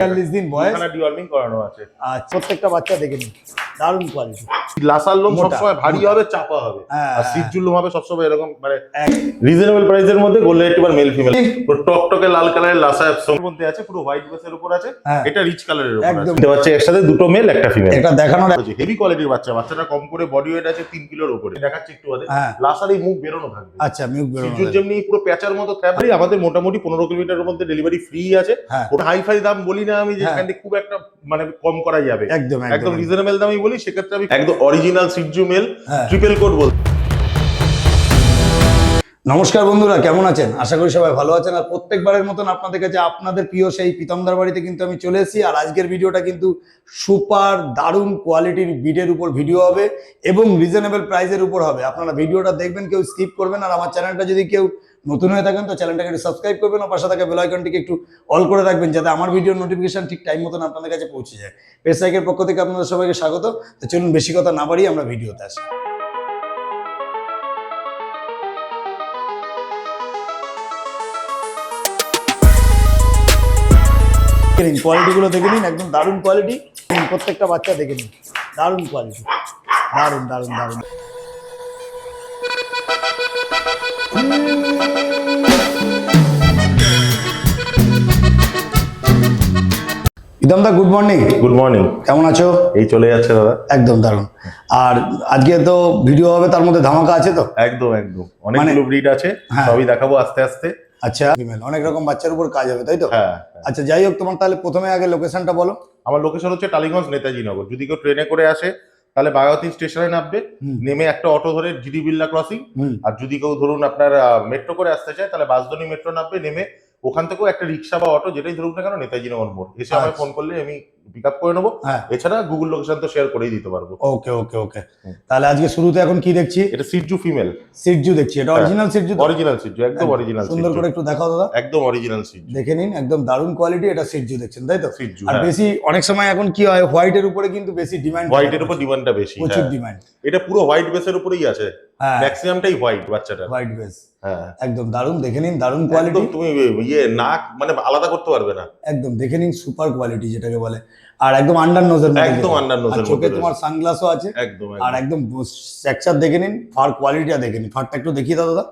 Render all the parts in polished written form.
40 দিন বয়স, এখানে ডিওয়ার্মিং করানো আছে। আর প্রত্যেকটা বাচ্চা দেখে নিন, দারুণ কোয়ালিটি। লাসার লোম সবসময় ভারী হবে, চাপা হবে, আর সিজুর লোম হবে সবসময় এরকম মানে রিজনেবল প্রাইসের মধ্যে। গোল্ডেন রিট্রিভার মেল ফিমেল, টকটকে লাল কালারের লাসা মধ্যে আছে, পুরো হোয়াইট বেসের উপর আছে, এটা রিচ কালারের উপর আছে। এটা হচ্ছে একসাথে দুটো মেল একটা ফিমেল। এটা দেখানোর হেভি কোয়ালিটির বাচ্চা, বাচ্চাটা কম করে বডি ওয়েট আছে 3 কিলোর উপরে। দেখাচ্ছি একটু আগে, লাসার এই মুখ বেরোনো থাকবে। আচ্ছা, মুখ বেরোনো, সিজুর যেমনি পুরো প্যাচার মতো থাকবে। আমাদের মোটামুটি 15 কিলোমিটারের মধ্যে ডেলিভারি ফ্রি আছে। ওটা হাই ফাই দাম বলি না আমি, যে এখানে খুব একটা মানে কম করা যাবে, একদম একদম রিজনেবল দামই বলি। সেক্ষেত্রে আমি একদম অরিজিনাল সিজু মেল ট্রিপল কোট বল। নমস্কার বন্ধুরা, কেমন আছেন? আশা করি সবাই ভালো আছেন। আর প্রত্যেকবারের মতন আপনাদের কাছে আপনাদের প্রিয় সেই প্রীতমদার বাড়িতে কিন্তু আমি চলে এসেছি। আর আজকের ভিডিওটা কিন্তু সুপার দারুণ কোয়ালিটির বিটের উপর ভিডিও হবে এবং রিজনেবল প্রাইসের উপর হবে। আপনারা ভিডিওটা দেখবেন, কেউ স্কিপ করবেন। আর আমার চ্যানেলটা যদি কেউ নতুন হয়ে থাকেন তো চ্যানেলটাকে একটু সাবস্ক্রাইব করবেন, আর পাশে থাকা বেল আইকনটিকে একটু অল করে রাখবেন, যাতে আমার ভিডিওর নোটিফিকেশন ঠিক টাইম মতন আপনাদের কাছে পৌঁছে যায়। পেসাইকের পক্ষ থেকে আপনাদের সবাইকে স্বাগত। তো চলুন বেশি কথা না বাড়িয়ে আমরা ভিডিওতে আসি। কোয়ালিটি গুলো দেখে নিন, একদম দারুণ কোয়ালিটি। প্রত্যেকটা বাচ্চা দেখে নিন, দারুণ কোয়ালিটি, দারুণ দারুণ দারুণ। প্রীতমদা, গুড মর্নিং। গুড মর্নিং, কেমন আছো? এই চলে যাচ্ছে দাদা, একদম দারুণ। আর আজকে তো ভিডিও হবে, তার মধ্যে ধামাকা আছে তো? একদম একদম, অনেকগুলো ব্রিড আছে, সবই দেখাবো আস্তে আস্তে। আচ্ছা, অনেক রকম বাচ্চার উপর কাজ হবে, তাই তো? আচ্ছা, যাই হোক, তোমার তাহলে প্রথমে আগে লোকেশনটা বলো। আমার লোকেশন হচ্ছে টালিগঞ্জ, নেতাজি নগর। যদি কেউ ট্রেনে করে আসে তাহলে বাগাতি স্টেশনে নামবে, নেমে একটা অটো ধরে জিডি বিল্লা ক্রসিং। আর যদি কেউ ধরুন আপনার মেট্রো করে আসতে চায় তাহলে বাসদনি মেট্রো নামবে, নেমে ওখান থেকেও একটা রিক্সা বা অটো যেটাই ধরুন না কেন নেতাজি নগর মোড় এসে আমায় ফোন করলে আমি পিক আপ করে নেবো। এছাড়া গুগল লোকেশন তো শেয়ার করেই দিতে পারবো। ওকে ওকে ওকে। তাহলে আজকে শুরুতে এখন কি দেখছি? এটা সিজু ফিমেল। সিজু দেখছি, এটা অরিজিনাল সিজু? অরিজিনাল সিজু, একদম অরিজিনাল। সুন্দর করে একটু দেখাও দাদা। একদম অরিজিনাল সিজু, দেখে নিন, একদম দারুণ কোয়ালিটি। এটা সিজু দেখছেন, তাই তো? সিজু। আর বেশি অনেক সময় এখন কি হয়, হোয়াইটের উপরে কিন্তু বেশি ডিমান্ড, হোয়াইটের উপর ডিমান্ডটা বেশি, প্রচুর ডিমান্ড। এটা পুরো হোয়াইট বেসের উপরেই আছে, ম্যাক্সিমামটাই হোয়াইট বাচ্চাটা, হোয়াইট বেস। একদম দারুণ, দেখে নিন, দারুণ কোয়ালিটি। তুমি নাক মানে আলাদা করতে পারবে না, একদম দেখে নিন, সুপার কোয়ালিটি যেটাকে বলে। আর একদম আন্ডার নোজের মধ্যে, একদম আন্ডার নোজের মধ্যে। চোখে তোমার সানগ্লাসও আছে, একদম। আর একদম স্ট্রাকচার দেখে নিন, ফার কোয়ালিটিটা দেখে নিন। ফারটা একটু দেখিয়ে দাও দাদা,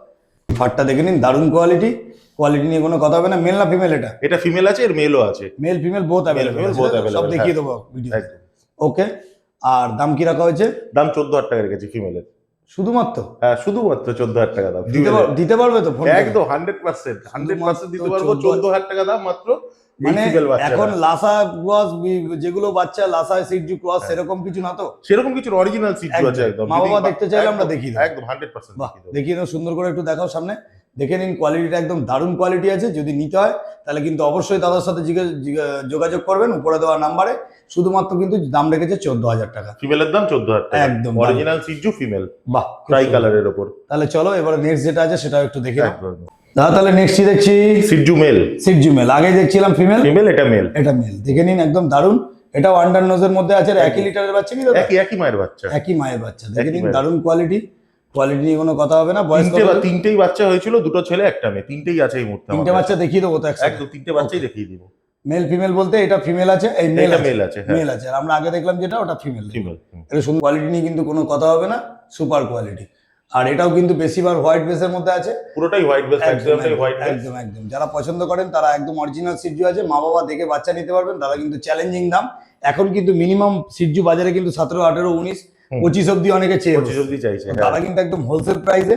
ফারটা দেখে নিন, দারুণ কোয়ালিটি। কোয়ালিটি নিয়ে কোনো কথা হবে না। মেল না ফিমেল? এটা ফিমেল আছে, এর মেলও আছে। মেল ফিমেল বোথ अवेलेबल, সব দেখিয়ে দেবো ভিডিওতে। ওকে। আর দাম কি রাখা হয়েছে? দাম 14,000 টাকা রেখেছি ফিমেলের। শুধুমাত্র? হ্যাঁ, শুধুমাত্র 14,000 টাকা দাম। দিতে পারবে তো? একদম 100% দিতে পারবো। 14,000 টাকা দাম মাত্র। মানে এখন লাসা ক্রস যেগুলো বাচ্চা লাসা সিজু ক্রস সেরকম কিছু না তো? সেরকম কিছু অরিজিনাল সিজু আছে একদম। মা বাবা দেখতে চাইলে আমরা দেখিয়ে দেব, একদম 100% দেখিয়ে দেব। সুন্দর করে একটু দেখাও সামনে, দেখে নিন। কোয়ালিটিটা একদম দারুণ কোয়ালিটি আছে। যদি নিতে হয় তাহলে কিন্তু অবশ্যই দাদার সাথে যোগাযোগ করবেন উপরে দেওয়া নাম্বারে। শুধুমাত্র কিন্তু দাম রেখেছে 14,000 টাকা। ফিমেলের দাম 14,000 টাকা, একদম অরিজিনাল সিজু ফিমেল। বাহ, ট্রাই কালারের উপর। তাহলে চলো এবারে নেক্সট যেটা আছে সেটাও একটু দেখে নাও দাদা। তাহলে নেক্সট কি দেখছি? সিজু মেল। সিজু মেল, আগে দেখছিলাম ফিমেল। ফিমেল, এটা মেল। এটা মেল, দেখে নিন, একদম দারুণ। এটাও আন্ডার নোজের মধ্যে আছে। একই লিটারের বাচ্চা কি দাদা? একই মায়ের বাচ্চা, একই মায়ের বাচ্চা। দেখে নিন, দারুণ কোয়ালিটি। কোয়ালিটি নিয়ে কোনো কথা হবে না। বয়স তিনটেই বাচ্চা হয়েছিল, দুটো ছেলে একটা মেয়ে, তিনটেই আছে এই মুহূর্তে। তিনটে বাচ্চা দেখিয়ে দেবো তো একদম, তিনটে বাচ্চাই দেখিয়ে দিব। মেল ফিমেল বলতে এটা ফিমেল আছে, এই মেল আছে, মেল আছে। আর আমরা আগে দেখলাম যেটা, ওটা ফিমেল। এটা সুন্দর কোয়ালিটি নিয়ে কিন্তু কোনো কথা হবে না, সুপার কোয়ালিটি। আর এটাও কিন্তু বেশিরভাগ হোয়াইট বেসের মধ্যে আছে, পুরোটাই হোয়াইট বেস, একদম একদম। যারা পছন্দ করেন তারা একদম অরিজিনাল সিজু আছে, মা বাবা দেখে বাচ্চা নিতে পারবেন। তারা কিন্তু চ্যালেঞ্জিং দাম। এখন কিন্তু মিনিমাম সিজু বাজারে কিন্তু 17, 18, 19, 25 অব্দি অনেকে চাইছে। তারা কিন্তু একদম হোলসেল প্রাইসে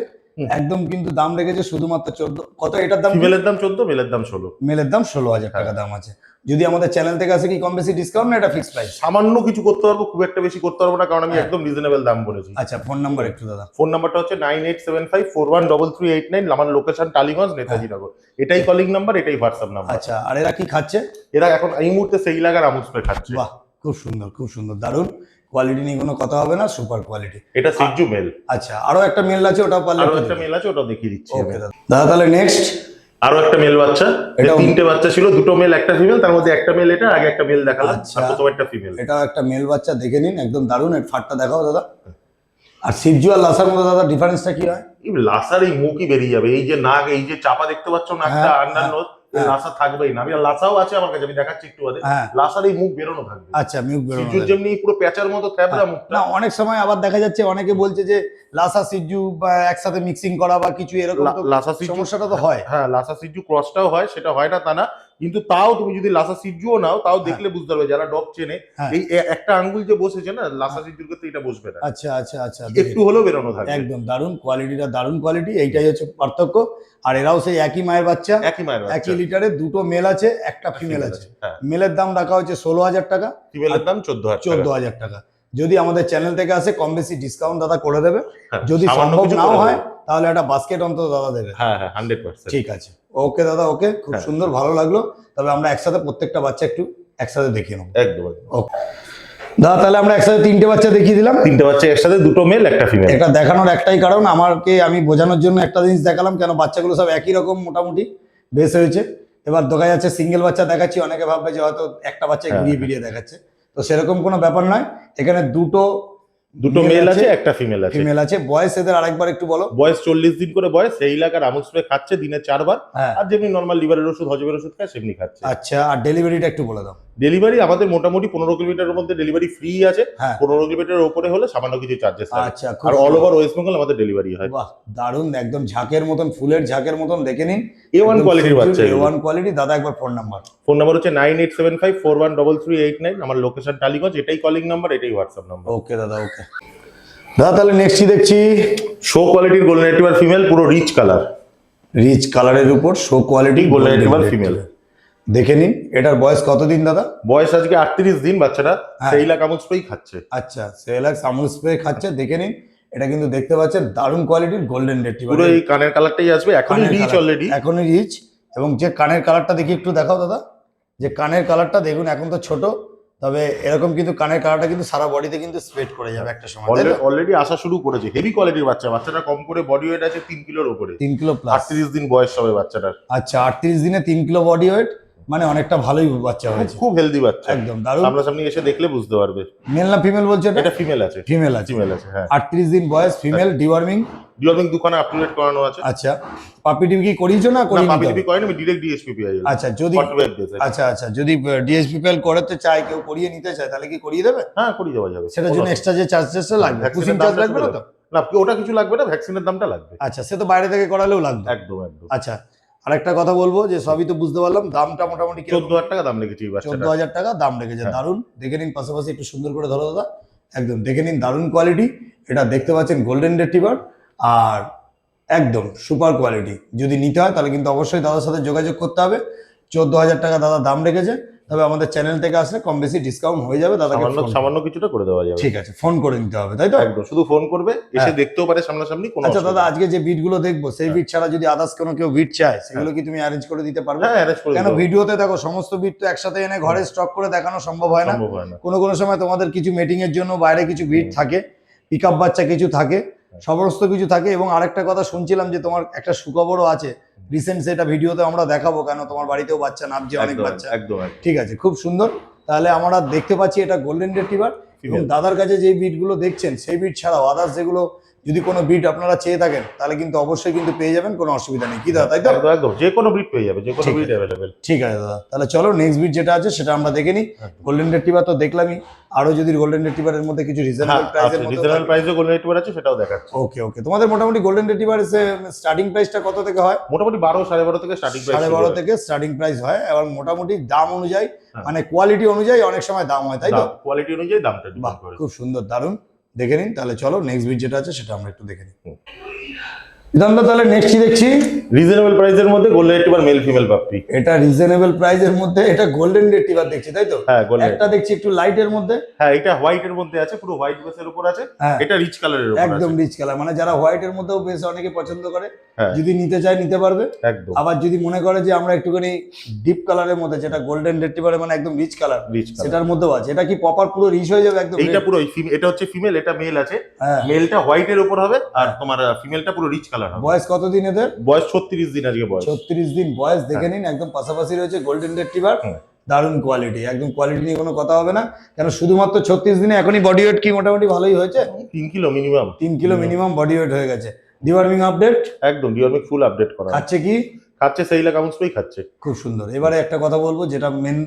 একদম কিন্তু দাম রেখেছে শুধুমাত্র 14। কত এটার দাম? ফিমেলের দাম 14, মেলের দাম 16। মেলের দাম 16,000 টাকা দাম আছে। যদি আমাদের চ্যানেল থেকে আসে কি কম বেশি ডিসকাউন্ট না? এটা ফিক্সড প্রাইস? সামান্য কিছু করতে পারবো, খুব একটা বেশি করতে পারবো না, কারণ আমি একদম রিজনেবল দাম বলেছি। আচ্ছা, ফোন নাম্বার একটু দাদা। ফোন নাম্বারটা হচ্ছে 9875413389। আমার লোকেশন টালিগঞ্জ, নেতাজি নগর। এটাই কলিং নাম্বার, এটাই হোয়াটসঅ্যাপ নাম্বার। আচ্ছা, আর এরা কি খাচ্ছে? এরা এখন এই মুহূর্তে সেই লাগার আমুদ স্প্রে খাচ্ছে। বাহ, খুব সুন্দর, খুব সুন্দর, দারুণ কোয়ালিটি নিয়ে কোনো কথা হবে না, সুপার কোয়ালিটি। এটা সিজু মেল। আচ্ছা, আরো একটা মেল আছে, ওটাও পারলে? আরো একটা মেল আছে, ওটাও দেখিয়ে দিচ্ছি। ওকে দাদা। তাহলে নেক্সট আরো একটা মেল বাচ্চা। এটা তিনটে বাচ্চা ছিল, দুটো মেল একটা ফিমেল, তার মধ্যে একটা মেল। এটা আগে একটা মেল দেখালাম, আর প্রথম একটা ফিমেল। এটাও একটা মেল বাচ্চা, দেখে নিন, একদম দারুণ। এর ফাটটা দেখাও দাদা। আর সিজু আর লাসার মধ্যে দাদা ডিফারেন্সটা কি হয়? লাসার এই মুখই বেরিয়ে যাবে, এই যে নাক, এই যে চাপা দেখতে পাচ্ছ নাকটা, আন্ডার নোজ, হ্যাঁ। লাসা থাকবেই না। আমি লাসাও আছে আমার কাছে, আমি দেখাচ্ছি একটু বাদে। হ্যাঁ লাসার এই মুখ বেরোনো থাকবে। আচ্ছা মিউক বেরোনো সিজুর থাকবে। যেমনি পুরো প্যাঁচার মতো থ্যাবড়া মুখটা। না অনেক সময় আবার দেখা যাচ্ছে অনেকে বলছে যে লাসা সিজু বা একসাথে মিক্সিং করা বা কিছু এরকম তো লাসা সিজু সমস্যাটা তো হয়। হ্যাঁ, লাসা সিজু ক্রসটাও হয়, সেটা হয় না তা না, কিন্তু তাও তুমি যদি লাসা সিজুও নাও তাও দেখলে বুঝতে পারবে যারা ডগ চেনে, হ্যাঁ। এই একটা আঙ্গুল যে বসেছে না লাসা সিজুর ক্ষেত্রে এটা বসবে না, আচ্ছা আচ্ছা আচ্ছা একটু হলেও বেরোনো থাকবে। একদম দারুণ কোয়ালিটিটা, দারুণ কোয়ালিটি, এইটাই হচ্ছে পার্থক্য। আর এরাও সেই একই মায়ের বাচ্চা, একই মায়ের বাচ্চা। একই লিটারে দুটো মেল আছে একটা ফিমেল আছে। হ্যাঁ। মেলের দাম রাখা হচ্ছে 16,000 টাকা, ফিমেলের দাম 14,000 14,000 টাকা। যদি আমাদের চ্যানেল থেকে আসে কম বেশি ডিসকাউন্ট দাদা করে দেবে, হ্যাঁ, যদি সামান্য সম্ভব কিছু নাও করে হয় দেবে। তাহলে একটা বাস্কেট অন্তত দাদা দেবে। হ্যাঁ হ্যাঁ 100%। ঠিক আছে, ওকে দাদা, ওকে, খুব হ্যাঁ। সুন্দর, ভালো লাগলো। তবে আমরা একসাথে প্রত্যেকটা বাচ্চা একটু একসাথে দেখিয়ে নেবো। একদম একদম। ওকে দাদা, তাহলে আমরা একসাথে 3টে বাচ্চা দেখিয়ে দিলাম। 3টে বাচ্চা একসাথে, দুটো মেল একটা ফিমেল। এটা দেখানোর একটাই কারণ, আমি বোঝানোর জন্য একটা জিনিস দেখালাম, কেন বাচ্চাগুলো সব একই রকম মোটামুটি বেশ হয়েছে। এবার দেখা যাচ্ছে সিঙ্গেল বাচ্চা দেখাচ্ছি, অনেকে ভাববে যে হয়তো একটা বাচ্চা হ্যাঁ, ঘুরিয়ে ফিরিয়ে দেখাচ্ছে, তো সেরকম কোনো ব্যাপার নয়। এখানে দুটো মেল আছে একটা ফিমেল আছে। ফিমেল আছে। বয়স এদের আরেকবার একটু বলো। বয়স 40 দিন করে বয়স। সেই এলাকার আমুল স্প্রে খাচ্ছে দিনে 4 বার, হ্যাঁ আর যেমনি নর্মাল লিভারের ওষুধ হজমের ওষুধ খায় সেমনি খাচ্ছে। আচ্ছা, আর ডেলিভারিটা একটু বলে দাও। ডেলিভারি আমাদের মোটামুটি 15 কিলোমিটারের মধ্যে ডেলিভারি ফ্রি আছে। হ্যাঁ 15 কিলোমিটারের উপরে হলে সামান্য কিছু চার্জেস লাগে। আচ্ছা, আর অল ওভার ওয়েস্ট বেঙ্গল আমাদের ডেলিভারি হয়। বাহ দারুণ, একদম ঝাঁকের মতন, ফুলের ঝাঁকের মতন, দেখে নিন। A1 কোয়ালিটির বাচ্চা। A1 quality. দাদা একবার ফোন নাম্বার। ফোন নাম্বার হচ্ছে 9875413389। আমার লোকেশন টালিগঞ্জ, এটাই কলিং নাম্বার, এটাই হোয়াটসঅ্যাপ নাম্বার। ওকে দাদা, ওকে দাদা, তাহলে নেক্সট কি দেখছি? শো কোয়ালিটির গোল্ডেন রিট্রিভার ফিমেল, পুরো রিচ কালার। রিচ কালারের উপর show quality golden retriever female. দেখে নিন। এটার বয়স কতদিন দাদা? বয়স আজকে 38 দিন। বাচ্চাটা হ্যাঁ। সেই লাখ আমুল স্প্রেই খাচ্ছে। আচ্ছা, সেলাক্স আমুল স্প্রে খাচ্ছে, দেখে নিন। এটা কিন্তু দেখতে পাচ্ছেন দারুণ কোয়ালিটির গোল্ডেন রেট্রিভার। পুরো এই কানের কালারটাই আসবে, এখনই রিচ অলরেডি। এখনই রিচ। এবং যে কানের কালারটা দেখি একটু দেখাও দাদা, যে কানের কালারটা দেখুন, এখন তো ছোট, তবে এরকম কিন্তু কানের কালারটা কিন্তু সারা বডিতে কিন্তু স্প্রেড করে যাবে একটা সময়। অলরেডি আসা শুরু করেছে। হেভি কোয়ালিটির বাচ্চা। বাচ্চাটা কম করে বডি ওয়েট আছে 3 কিলোর উপরে। 3 কিলো প্লাস। 38 দিন বয়স হবে বাচ্চাটার। আচ্ছা, 38 দিনে 3 কিলো বডি ওয়েট, মানে অনেকটা ভালোই বাচ্চা হয়েছে। খুব হেলদি বাচ্চা, একদম দারুণ। সামনাসামনি এসে দেখলে বুঝতে পারবে। মেল না ফিমেল বলছো এটা? এটা ফিমেল আছে। ফিমেল আছে। ফিমেল আছে, হ্যাঁ। 38 দিন বয়স, ফিমেল, ডিওয়ার্মিং। ডিওয়ার্মিং দুখানা আপ টু ডেট করানো আছে। আচ্ছা, পাপি টিপি কি করিয়েছো না না, করিয়ে পাপি টিপি করেনি, আমি ডাইরেক্ট ডিএসপিপি আই। আচ্ছা, যদি 45 days। আচ্ছা আচ্ছা, যদি ডিএসপিপিএল করতে চায়, কেউ করিয়ে নিতে চায়, তাহলে কি করিয়ে দেবে? হ্যাঁ, করিয়ে দেওয়া যাবে। সেটার জন্য এক্সট্রা যে চার্জেসটা লাগবে, পুশিং চার্জ লাগবে না তো? না, ওটা কিছু লাগবে না, ভ্যাকসিনের দামটা লাগবে। আচ্ছা, সে তো বাইরে থেকে করালেও লাগবে। একদম একদম। আচ্ছা, আরেকটা কথা বলবো, যে সবই তো বুঝতে পারলাম, দামটা মোটামুটি 14,000 টাকা দাম লেগেছে এই বাচ্চাটা। 14,000 টাকা দাম রেখেছে। হ্যাঁ। দারুণ, দেখে নিন। পাশাপাশি একটু সুন্দর করে ধরো দাদা, একদম দেখে নিন, দারুণ কোয়ালিটি। এটা দেখতে পাচ্ছেন গোল্ডেন রেট্রিভার, আর একদম সুপার কোয়ালিটি। যদি নিতে হয় তাহলে কিন্তু অবশ্যই দাদার সাথে যোগাযোগ করতে হবে। 14,000 টাকা দাদা দাম রেখেছে, তবে আমাদের চ্যানেল থেকে আসলে কম বেশি ডিসকাউন্ট হয়ে যাবে। দাদাকে সামান্য কিছুটা করে দেওয়া যাবে। ঠিক আছে, ফোন করে নিতে হবে, তাই তো? একদম, শুধু ফোন করবে, এসে হ্যাঁ। দেখতেও পারে সামনাসামনি। কোনো আচ্ছা দাদা, অসুবিধা আজকে যে বিট গুলো দেখবো, সেই বিট ছাড়া যদি আদার্স কোনো কেউ বিট চায়, সেগুলো কি তুমি অ্যারেঞ্জ করে দিতে পারবে? হ্যাঁ, অ্যারেঞ্জ করে কেন দেবো। ভিডিওতে দেখো সমস্ত বিট তো একসাথে এনে ঘরে স্টক করে দেখানো সম্ভব হয় না। সম্ভব হয় না। কোনো কোনো সময় তোমাদের কিছু মিটিং এর জন্য বাইরে কিছু বিট থাকে, পিক আপ বাচ্চা কিছু থাকে, সমস্ত কিছু থাকে। এবং আরেকটা কথা শুনছিলাম যে তোমার একটা সুখবরও আছে রিসেন্ট, সেটা ভিডিওতে আমরা দেখাবো, কেন তোমার বাড়িতেও বাচ্চা নামছে, অনেক একদম, বাচ্চা। একদম। ঠিক আছে, খুব সুন্দর। তাহলে আমরা দেখতে পাচ্ছি এটা গোল্ডেন রেট্রিভার। এবং Female। দাদার কাছে যে বিট গুলো দেখছেন, সেই বিট ছাড়াও আদার্স যেগুলো যদি কোনো বিট আপনারা চেয়ে থাকেন, তাহলে কিন্তু অবশ্যই কিন্তু পেয়ে যাবেন, কোনো অসুবিধা নেই, কি দাদা, তাই তো? একদম একদম, যে কোনো ব্রিড পেয়ে যাবে, যে কোনো ঠিক ব্রিড আছে। অ্যাভেলেবেল। ঠিক আছে দাদা, তাহলে চলো নেক্সট বিট যেটা আছে সেটা আমরা দেখে নিই। গোল্ডেন রেট্রিভার তো দেখলামই, আরো যদি গোল্ডেন রেট্রিভারের মধ্যে কিছু রিজনেবল প্রাইসের মধ্যে রিজনেবল প্রাইসে গোল্ডেন রিট্রিভার আছে, সেটাও দেখাচ্ছি। ওকে ওকে, তোমাদের মোটামুটি গোল্ডেন রেট্রিভারের স্টার্টিং প্রাইসটা কত থেকে হয়? মোটামুটি 12, 12.5 থেকে স্টার্টিং প্রাইস। 12.5 থেকে স্টার্টিং প্রাইস হয়, এবং মোটামুটি দাম অনুযায়ী, হ্যাঁ। মানে কোয়ালিটি অনুযায়ী অনেক সময় দাম হয়, তাই তো? কোয়ালিটি অনুযায়ী দামটা বাহ, ডিপেন্ড করে। খুব সুন্দর, দারুণ, দেখে নিন। তাহলে চলো নেক্সট বিট যেটা আছে সেটা আমরা একটু দেখে নিই। বিধানদা, তাহলে নেক্সট কি দেখছি? রিজনেবল প্রাইসের মধ্যে golden retriever male female puppy. এটা রিজনেবল প্রাইসের মধ্যে, এটা গোল্ডেন রেট্রিভার দেখছি, তাই তো? হ্যাঁ, গোল্ডেন। একটা দেখছি একটু লাইটের মধ্যে। হ্যাঁ, এটা হোয়াইট এর মধ্যে আছে, পুরো হোয়াইট বেসের উপর আছে। হ্যাঁ, এটা রিচ কালারের উপর আছে। একদম রিচ কালার, মানে যারা হোয়াইট এর মধ্যেও বেশ অনেকে পছন্দ করে, হ্যাঁ। যদি নিতে চায় নিতে পারবে। একদম আবার যদি মনে করে যে আমরা একটুখানি ডিপ কালারের মধ্যে, যেটা গোল্ডেন রেট্রিভারে মানে একদম রিচ কালার, রিচ কালার। সেটার মধ্যেও আছে। এটা কি প্রপার পুরো রিচ হয়ে যাবে একদম? এইটা পুরো এটা হচ্ছে ফিমেল, এটা মেল আছে। হ্যাঁ। মেলটা হোয়াইট এর উপর হবে, আর তোমার ফিমেলটা পুরো রিচ কালার হবে। বয়স কত দিন এদের? বয়স 36 দিন আজকে বয়স। 36 দিন বয়স, দেখে নিন। একদম পাশাপাশি রয়েছে গোল্ডেন রেট্রিভার, হুম। দারুণ কোয়ালিটি, একদম কোয়ালিটি নিয়ে কোনো কথা হবে না। কেন শুধুমাত্র 36 দিনে এখনই বডি ওয়েট কি মোটামুটি ভালোই হয়েছে? 3 kilo minimum. 3 kilo minimum body weight হয়ে গেছে। ডিওয়ার্মিং আপডেট একদম ডিওর্মিক ফুল আপডেট করা। খাচ্ছে কি? খাচ্ছে সেই লাখ আমুস পেই খাচ্ছে। খুব সুন্দর। এবারে একটা কথা বলবো, যেটা মেন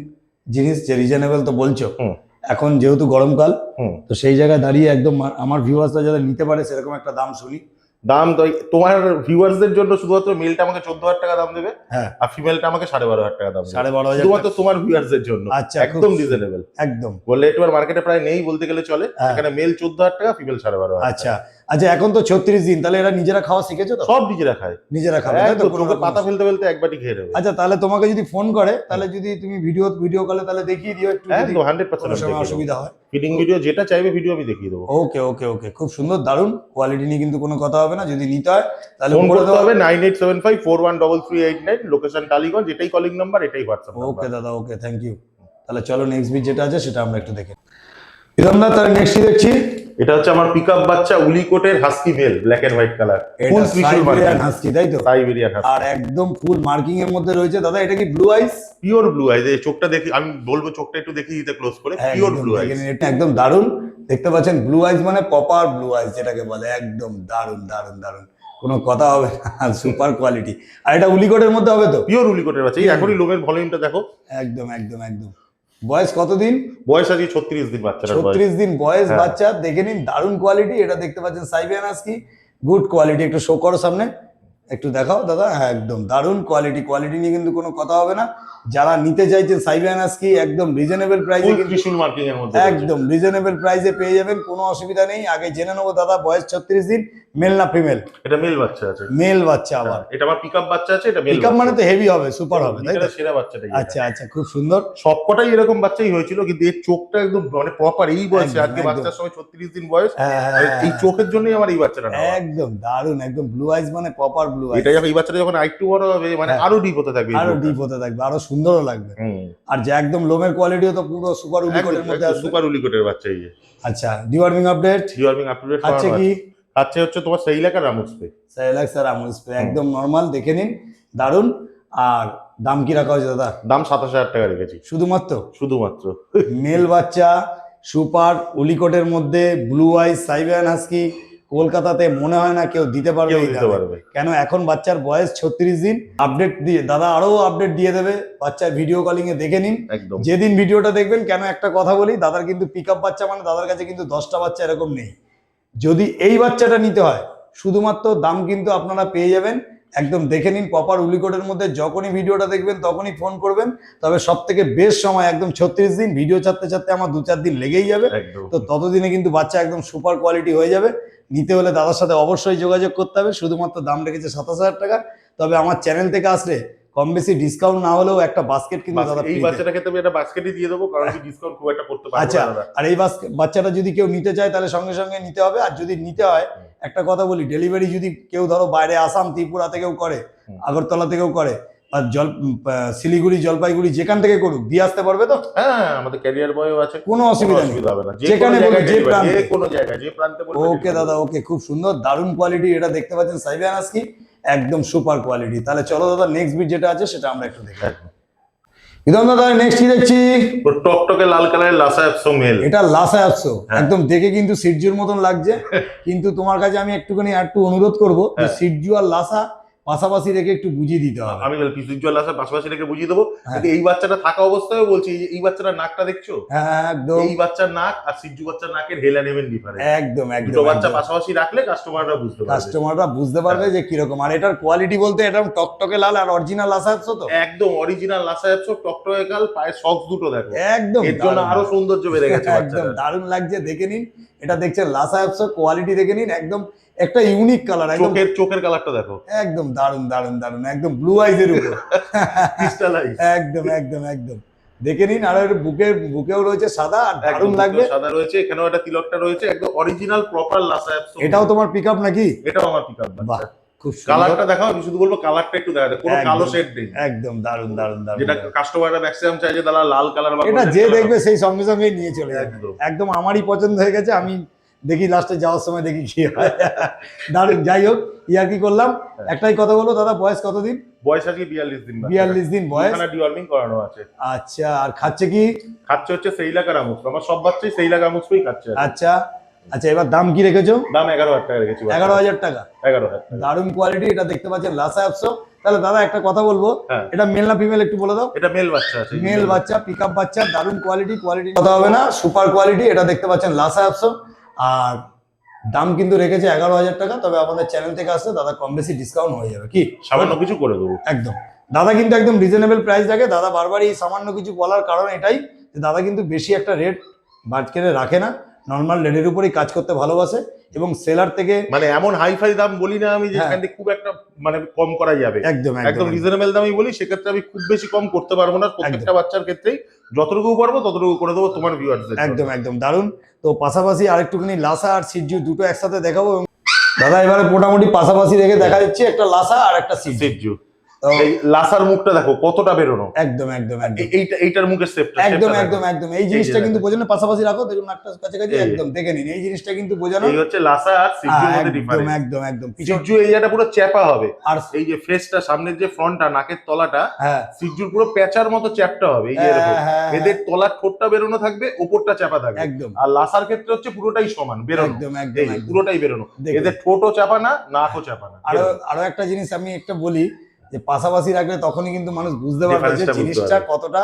জিনিস, যে রিজনেবল তো বলছো, হুম। এখন যেহেতু গরমকাল, হুম। তো সেই জায়গায় দাঁড়িয়ে একদম আমার ভিউয়ার্সরা যারা নিতে পারে সেরকম একটা দাম শুনি। দাম তো তোমার ভিউয়ার্সদের জন্য শুধুমাত্র মেলটা আমাকে 14,000 টাকা দাম দেবে, হ্যাঁ, আর ফিমেলটা আমাকে 12,500 টাকা দাম দেবে, 12,500 শুধুমাত্র তোমার ভিউয়ার্সদের জন্য। আচ্ছা, একদম রিজনেবল, একদম। বললে একটু মার্কেটে প্রায় নেই বলতে গেলে চলে। হ্যাঁ। এখানে মেল 14,000 টাকা, ফিমেল 12,500 আচ্ছা আচ্ছা, এখন তো 36 দিন, তাহলে এরা নিজেরা খাওয়া শিখেছো তো? সব নিজেরা খায়, নিজেরা খাবে, তাই তো? একদম কোনো চোখে রকম পাতা ফেলতে ফেলতে একবারই খেয়ে নেবে। আচ্ছা, তাহলে তোমাকে যদি ফোন করে, তাহলে যদি তুমি ভিডিও কলে তাহলে দেখিয়ে দিও একটু, যদি একদম 100% কোনো সময় অসুবিধা হয়। ফিডিং ভিডিও যেটা চাইবে ভিডিও আমি দেখিয়ে দেবো। ওকে ওকে ওকে, খুব সুন্দর, দারুণ কোয়ালিটি নিয়ে কিন্তু কোনো কথা হবে না। যদি নিতে হয় তাহলে ফোন বলে করতে দাও। হবে 9875413389, লোকেশন টালিগঞ্জ, এটাই কলিং নাম্বার, এটাই হোয়াটসঅ্যাপ নাম্বার। ওকে দাদা, ওকে, থ্যাংক ইউ। তাহলে চলো নেক্সট বিট যেটা আছে সেটা আমরা একটু দেখি। বিদমদা, তার নেক্সট কি দেখছি? এটা হচ্ছে আমার পিকআপ বাচ্চা উলিকোটের husky mail, black and white colour, ফুল এটা ত্রিশূল সাইবেরিয়ান মার্কিং, হাস্কি, তাই তো? সাইবেরিয়ান হাস্কি, আর একদম ফুল মার্কিং এর মধ্যে রয়েছে দাদা। এটা কি ব্লু আইস? Pure blue eyes. এই চোখটা দেখি, আমি বলবো চোখটা একটু দেখিয়ে দিতে ক্লোজ করে, পিওর ব্লু আইজ। এটা একদম দারুণ। দেখতে পাচ্ছেন ব্লু আইস মানে প্রপার ব্লু আইস যেটাকে বলে, একদম দারুণ দারুণ দারুণ, কোনো কথা হবে না, সুপার কোয়ালিটি। আর এটা উলিকোটের মধ্যে হবে তো? পিওর উলিকোটের বাচ্চা। এই এখনই লোমের ভলিউমটা দেখো। একদম একদম একদম। বয়স কতদিন? বয়স আজকে 36 দিন বাচ্চাটার বয়স। 36 দিন বয়স হ্যাঁ। বাচ্চা, দেখে নিন, দারুণ কোয়ালিটি। এটা দেখতে পাচ্ছেন সাইবেরিয়ান হাস্কি, গুড কোয়ালিটি। একটু শো করো সামনে, একটু দেখাও দাদা। হ্যাঁ, একদম দারুণ কোয়ালিটি। কোয়ালিটি নিয়ে কিন্তু কোনো কথা হবে না। যারা নিতে চাইছেন সাইবেরিয়ান হাস্কি, একদম রিজনেবল প্রাইসে, ফুল ত্রিশূল মার্কিং এর মধ্যে, একদম রিজনেবল প্রাইসে পেয়ে যাবেন, কোনো অসুবিধা নেই। আগে জেনে নেবো দাদা, বয়স 36 দিন, মেল না ফিমেল? এটা মেল বাচ্চা আছে। মেল বাচ্চা আবার? এটা আমার পিকআপ বাচ্চা আছে, এটা মেল। পিকআপ মানে তো হেভি হবে, সুপার হবে, তাই তো? সেরা বাচ্চাটাই। আচ্ছা আচ্ছা, খুব সুন্দর। সবকটাই এরকম বাচ্চাই হয়েছিল, কিন্তু এর চোখটা একদম মানে প্রপার এই বয়সে, একদম, আজকে একদম। বাচ্চার সময় 36 দিন বয়স, হ্যাঁ, এই চোখের জন্যই আমার এই বাচ্চাটা নেওয়া। একদম দারুণ, একদম ব্লু আইস মানে প্রপার ব্লু আইস। এটা যখন এই বাচ্চাটা যখন আরেকটু বড় হবে, মানে হ্যাঁ। আরো ডিপ হতে থাকবে, আরো ডিপ হতে থাকবে, আরো সুন্দরও লাগবে। আর যে একদম লোমের কোয়ালিটিও তো পুরো সুপার উলিকোটের মধ্যে আসবে। সুপার উলিকোটের বাচ্চা। এই যে আচ্ছা, ডিওয়ার্মিং আপডেট? ডিওয়ার্মিং আপডেট আচ্ছা, কি আছে হচ্ছে তোমার সেই এলাকার রামুসপে, সাইলাক্স আর আমুল স্প্রে, একদম নরমাল, দেখে নিন, দারুণ। আর দাম কি রাখা হয়েছে দাদা? দাম 27,000 টাকা রেখেছি শুধুমাত্র? শুধুমাত্র। মেল বাচ্চা, সুপার উলিকোটের মধ্যে, ব্লু আইস, সাইবেরিয়ান হাস্কি, কলকাতাতে মনে হয় না কেউ দিতে পারবে কেউ এই দিতে দামে। পারবে। কেন, এখন বাচ্চার বয়স 36 দিন। আপডেট দিয়ে দাদা আরো আপডেট দিয়ে দেবে, বাচ্চার ভিডিও কলিং এ দেখে নিন একদম। যেদিন ভিডিওটা দেখবেন। কেন, একটা কথা বলি, দাদার কিন্তু পিকআপ বাচ্চা মানে দাদার কাছে কিন্তু 10টা বাচ্চা এরকম নেই। যদি এই বাচ্চাটা নিতে হয়, শুধুমাত্র দাম কিন্তু আপনারা পেয়ে যাবেন, একদম দেখে নিন প্রপার উলিকোটের মধ্যে। যখনই ভিডিওটা দেখবেন তখনই ফোন করবেন। তবে সব থেকে বেস্ট সময় একদম 36 দিন, ভিডিও ছাড়তে ছাড়তে আমার 2-4 দিন লেগেই যাবে, একদম। তো ততদিনে কিন্তু বাচ্চা একদম সুপার কোয়ালিটি হয়ে যাবে। নিতে হলে দাদার সাথে অবশ্যই যোগাযোগ করতে হবে। শুধুমাত্র দাম রেখেছে 27,000 টাকা। তবে আমার চ্যানেল থেকে আসলে কম বেশি ডিসকাউন্ট না হলেও একটা বাস্কেট কিন্তু দাদা এই free বাচ্চাটাকে তো আমি একটা বাস্কেটই দিয়ে দেবো, কারণ আমি ডিসকাউন্ট খুব একটা করতে পারবো আচ্ছা, না দাদা। আর এই বাচ্চাটা যদি কেউ নিতে চায় তাহলে সঙ্গে সঙ্গে নিতে হবে। আর যদি নিতে হয়, একটা কথা বলি, ডেলিভারি যদি কেউ ধরো বাইরে আসাম, ত্রিপুরা থেকেও করে, আগরতলা থেকেও করে, আর শিলিগুড়ি, জলপাইগুড়ি, যেখান থেকে করুক, দিয়ে আসতে পারবে তো? হ্যাঁ, আমাদের ক্যারিয়ার বয়ও আছে, কোনো অসুবিধা নেই, হবে না। যেখানে বলুন, যে প্রান্তে, যে কোনো জায়গায়, যে প্রান্তে বলবেন। ওকে দাদা, ওকে, খুব সুন্দর, দারুণ কোয়ালিটি। এটা দেখতে পাচ্ছেন সাইবেরিয়ান হাস্কি, একদম সুপার কোয়ালিটি। তাহলে চলো দাদা নেক্সট বিট যেটা আছে সেটা আমরা একটু দেখি। বিদম দাদা, নেক্সট কি দেখছি? টকটকে লাল কালারের লাসা অ্যাপসো মেল। এটা লাসা অ্যাপসো, হ্যাঁ। একদম দেখে কিন্তু সিটজুর মতন লাগছে। কিন্তু তোমার কাছে আমি একটুখানি একটু অনুরোধ করবো, যে হ্যাঁ। সিটজু আর লাসা পাশাপাশি রেখে একটু বুঝিয়ে দিতে হবে। আমি পিসুজ্জ্বল লাসা পাশাপাশি রেখে বুঝিয়ে দেবো। হ্যাঁ। কিন্তু এই বাচ্চাটা থাকা অবস্থায় বলছি, এই বাচ্চাটার নাকটা দেখছো? হ্যাঁ, একদম এই বাচ্চার নাক আর সিজ্জু বাচ্চার নাকের হেলা নেবেন ডিফারেন্স। একদম দুটো একদম বাচ্চা পাশাপাশি রাখলে কাস্টমাররা বুঝতে পারবে। কাস্টমাররা বুঝতে পারবে যে কিরকম। আর এটার কোয়ালিটি বলতে এরকম টকটকে লাল আর অরিজিনাল লাসা অ্যাপসো তো? একদম অরিজিনাল লাসা অ্যাপসো, টকটকে কাল, পায়ে সক্স দুটো দেখো, একদম এর জন্য দারুণ। আরো সৌন্দর্য বেড়ে গেছে একদম বাচ্চাটার। দারুণ লাগছে, দেখে নিন। এটা দেখছেন লাসা অ্যাপসো, কোয়ালিটি দেখে নিন, একদম একটা ইউনিক কালার, একদম চোখের কালারটা দেখো, একদম দারুণ দারুণ দারুণ, একদম ব্লু আইজের উপর ক্রিস্টালাইজ। একদম একদম একদম দেখে নিন। আর এর বুকেও রয়েছে সাদা, আর দারুণ লাগবে। সাদা রয়েছে, এখানেও একটা তিলকটা রয়েছে, একদম অরিজিনাল প্রপার লাসা অ্যাপসো। এটাও তোমার পিকআপ নাকি? এটাও আমার পিকআপ বাহ, বাচ্চা। খুব কালারটা সুন্দর, দেখাও, আমি শুধু বলবো কালারটা একটু দেখা, কোনো একদম, কালো শেড নেই। একদম দারুণ দারুণ দারুণ। যেটা কাস্টমাররা ম্যাক্সিমাম চাই যে দাদা লাল কালার বা এটা golden যে colour দেখবে হবে। সেই সঙ্গে সঙ্গেই নিয়ে চলে যাবে। একদম। একদম আমারই পছন্দ হয়ে গেছে। আমি দেখি লাস্টে যাওয়ার সময় দেখি কি হয়। দারুণ। যাই হোক, ইয়ার কি করলাম, একটাই কথা বলো দাদা, বয়স কতদিন? বয়স আজকে 42 দিন। 42 দিন বয়স। এখানে ডিওয়ার্মিং করানো আছে। আচ্ছা, আর খাচ্ছে কি? খাচ্ছে হচ্ছে সেই লাগা রামুস। আমার সব বাচ্চাই সেই লাগা রামুসই খাচ্ছে। আচ্ছা, আচ্ছা, এবার দাম কি রেখেছো? দাম 11,000 টাকা রেখেছি। 11,000 টাকা। 11,000 টাকা। দারুণ কোয়ালিটি, এটা দেখতে পাচ্ছেন লাসা অ্যাপসো। তাহলে দাদা একটা কথা বলবো, হ্যাঁ। এটা মেল না ফিমেল একটু বলে দাও। এটা মেল বাচ্চা আছে। মেল বাচ্চা, পিকআপ বাচ্চা, দারুণ কোয়ালিটি কথা হবে না, সুপার কোয়ালিটি। এটা দেখতে পাচ্ছেন লাসা অ্যাপসো। আর দাম কিন্তু রেখেছে 11,000 টাকা। তবে আমাদের চ্যানেল থেকে আসলে দাদা কম বেশি ডিসকাউন্ট হয়ে যাবে, কি সামান্য কিছু করে দেবো। একদম। দাদা কিন্তু একদম রিজনেবল প্রাইস রাখে। দাদা বারবারই সামান্য কিছু বলার কারণ এটাই যে দাদা কিন্তু বেশি একটা রেট বাজকেটে রাখে না, নর্মাল রেটের উপরেই কাজ করতে ভালোবাসে এবং সেলার থেকে মানে এমন হাইফাই দাম বলি না আমি, হ্যাঁ। যেখানে খুব একটা মানে কম করা যাবে। একদম একদম রিজনেবল দামই বলি। সেক্ষেত্রে আমি খুব বেশি কম করতে পারবো না। প্রত্যেকটা বাচ্চার ক্ষেত্রেই যতটুকু পারবো ততটুকু করে দেবো তোমার ভিউয়ারদের। একদম একদম দারুণ। তো পাশাপাশি আরেকটুখানি লাসা আর সিজু দুটো একসাথে দেখাবো। দাদা এবারে মোটামুটি পাশাপাশি রেখে দেখা যাচ্ছে একটা লাসা আর একটা সিজু। এই লাসার মুখটা দেখো কতটা বেরোনো। একদম একদম একদম এইটার মুখের শেপটা একদম একদম একদম এই জিনিসটা কিন্তু দেখো। বোঝানো, পাশাপাশি রাখো দেখুন নাকটার কাছাকাছি, একদম দেখে নিন এই জিনিসটা কিন্তু বোঝানো। এই হচ্ছে লাসা আর সিজুর মধ্যে একদম ডিফারেন্স। একদম একদম সিজু এই জায়গাটা পুরো চ্যাপা হবে, আর এই যে ফেসটা সামনের যে ফ্রন্টটা নাকের তলাটা হ্যাঁ সিজুর পুরো প্যাচার মতো চ্যাপটা হবে। এই যে এরকম এদের তলার ঠোঁটটা বেরোনো থাকবে, উপরটা চাপা থাকবে। একদম। আর লাসার ক্ষেত্রে হচ্ছে পুরোটাই সমান বেরোনো। একদম এই একদম যে পুরোটাই বেরোনো। দেখুন। এদের ঠোঁটও চাপা না, নাকও চাপা না। আরো একটা জিনিস আমি একটা বলি যে পাশাপাশি রাখলে তখনই কিন্তু মানুষ বুঝতে পারবে যে Difference-টা বুঝতে জিনিসটা পারবে। কতটা,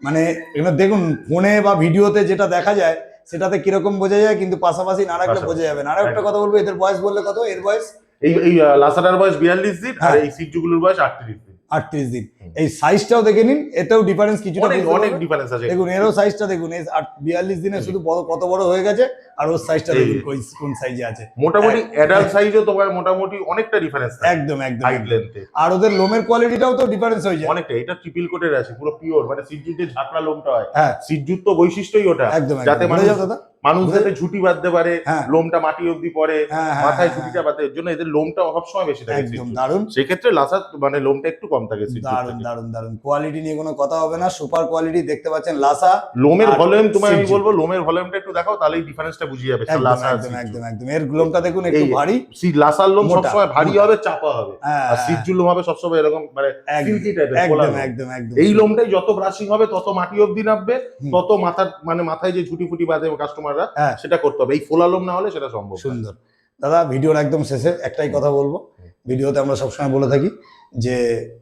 মানে এগুলো দেখুন ফোনে বা ভিডিওতে যেটা দেখা যায় সেটাতে কিরকম বোঝা যায়, কিন্তু পাশাপাশি না রাখলে পাশাপাশি। বোঝা যাবে না। আরো একটা কথা বলবো, এদের বয়স বললে কত? এর বয়স এই লাসাটার বয়স 42 দিন আর হ্যাঁ। এই সিজুগুলোর বয়স 38 দিন। 38 দিন। এই সাইজটাও দেখে নিন, এতেও ডিফারেন্স কিছুটা অনেক বুঝতে অনেক পারবেন। ডিফারেন্স আছে। দেখুন এরও সাইজটা দেখুন, এই 42 দিনে শুধু কত বড় হয়ে গেছে, আর ওর সাইজটা এই দেখুন যে। কোন সাইজে আছে। মোটামুটি অ্যাডাল্ট সাইজও তোমার মোটামুটি অনেকটা ডিফারেন্স থাকে একদম একদম হাইট একদম। লেন্থে। আর ওদের লোমের কোয়ালিটিটাও তো ডিফারেন্স হয়ে যায়। অনেকটা। এটা ট্রিপল কোটের আছে, পুরো পিওর। মানে সিজুর যে ঝাঁকড়া লোমটা হয়, হ্যাঁ সিজুর তো বৈশিষ্ট্যই ওটা, একদম যাতে একদম। মানুষ বুঝে যাও দাদা। মানুষ যাতে ঝুঁটি বাঁধতে পারে, হ্যাঁ। লোমটা মাটি অবধি পড়ে, হ্যাঁ, হ্যাঁ, মাথায় হ্যাঁ, ঝুঁটিটা বাঁধে। এর জন্য এদের লোমটা সবসময় বেশি থাকে একদম সিজুর। দারুণ সেক্ষেত্রে লাসার মানে লোমটা একটু কম থাকে সিজুর দারুণ থেকে। দারুণ দারুণ। কোয়ালিটি নিয়ে কোনো কথা হবে না, সুপার কোয়ালিটি। দেখতে পাচ্ছেন লাসা লোমের আর ভলিউম তোমায় আমি সিজু। বলবো, লোমের ভলিউমটা একটু দেখাও, তাহলেই ডিফারেন্সটা বুঝিয়ে যাবে একদম লাসা আর একদম সিজু। একদম একদম। এর লোমটা দেখুন একটু এই- ভারী, লাসার লোম মোটা, সবসময় ভারী মোটা। হবে, চাপা হবে। হ্যাঁ, আর সিজুর লোম হবে সবসময় এরকম মানে সিল্কি টাইপের। একদম একদম একদম। এই লোমটাই যত ব্রাশিং হবে তত মাটি অবধি নামবে, হুম। তত মাথায় যে ঝুটি ফুটি বাঁধে কাস্টমাররা, হ্যাঁ। সেটা করতে হবে। এই ফোলা লোম না হলে সেটা সম্ভব না। সুন্দর। দাদা ভিডিওর একদম শেষে একটাই কথা বলবো, ভিডিওতে আমরা সবসময় বলে থাকি যে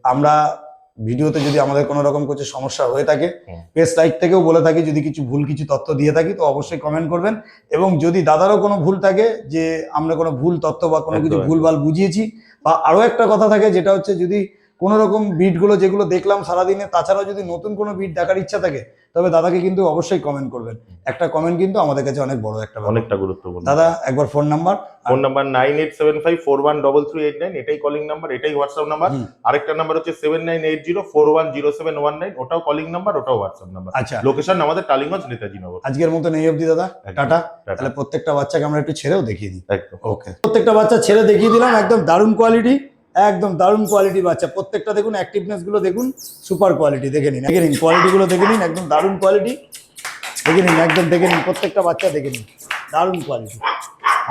আমরা ভিডিওতে যদি আমাদের কোনো রকম কিছু সমস্যা হয়ে থাকে, হুম। পেজ লাইক থেকেও বলে থাকি, যদি কিছু ভুল কিছু তথ্য দিয়ে থাকি তো অবশ্যই কমেন্ট করবেন। এবং যদি দাদারও কোনো ভুল থাকে যে আমরা কোনো ভুল তথ্য বা কোনো কিছু একদম, ভুলভাল বুঝিয়েছি, বা আরো একটা কথা থাকে যেটা হচ্ছে যদি কোনো রকম বিটগুলো যেগুলো দেখলাম সারাদিনে, তাছাড়াও যদি নতুন কোনো বিট দেখার ইচ্ছা থাকে তবে দাদাকে কিন্তু অবশ্যই কমেন্ট করবেন। একটা কমেন্ট কিন্তু আমাদের কাছে অনেক বড় একটা ব্যাপার। অনেকটা গুরুত্বপূর্ণ। দাদা একবার ফোন নাম্বার। ফোন নাম্বার 9875413389, এটাই কলিং নাম্বার, এটাই হোয়াটসঅ্যাপ নাম্বার। হুম। আরেকটা নাম্বার হচ্ছে 7980410719, ওটাও কলিং নাম্বার, ওটাও হোয়াটসঅ্যাপ নাম্বার। আচ্ছা, লোকেশন আমাদের টালিগঞ্জ নেতাজি নগর। আজকের মতো এই অবধি দাদা, একদম। টাটা। টাটা। তাহলে প্রত্যেকটা বাচ্চাকে আমরা একটু ছেড়েও দেখিয়ে দিই। একদম। ওকে, প্রত্যেকটা বাচ্চা ছেড়ে দেখিয়ে দিলাম। একদম দারুণ কোয়ালিটি, একদম দারুণ কোয়ালিটি বাচ্চা। প্রত্যেকটা দেখুন, অ্যাক্টিভনেস গুলো দেখুন, সুপার কোয়ালিটি। দেখে নিন কোয়ালিটি গুলো দেখে নিন, একদম দারুণ কোয়ালিটি। দেখে নিন, একদম দেখে নিন, প্রত্যেকটা বাচ্চা দেখে নিন, দারুণ কোয়ালিটি,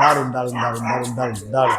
দারুণ দারুণ দারুণ দারুণ দারুণ দারুণ।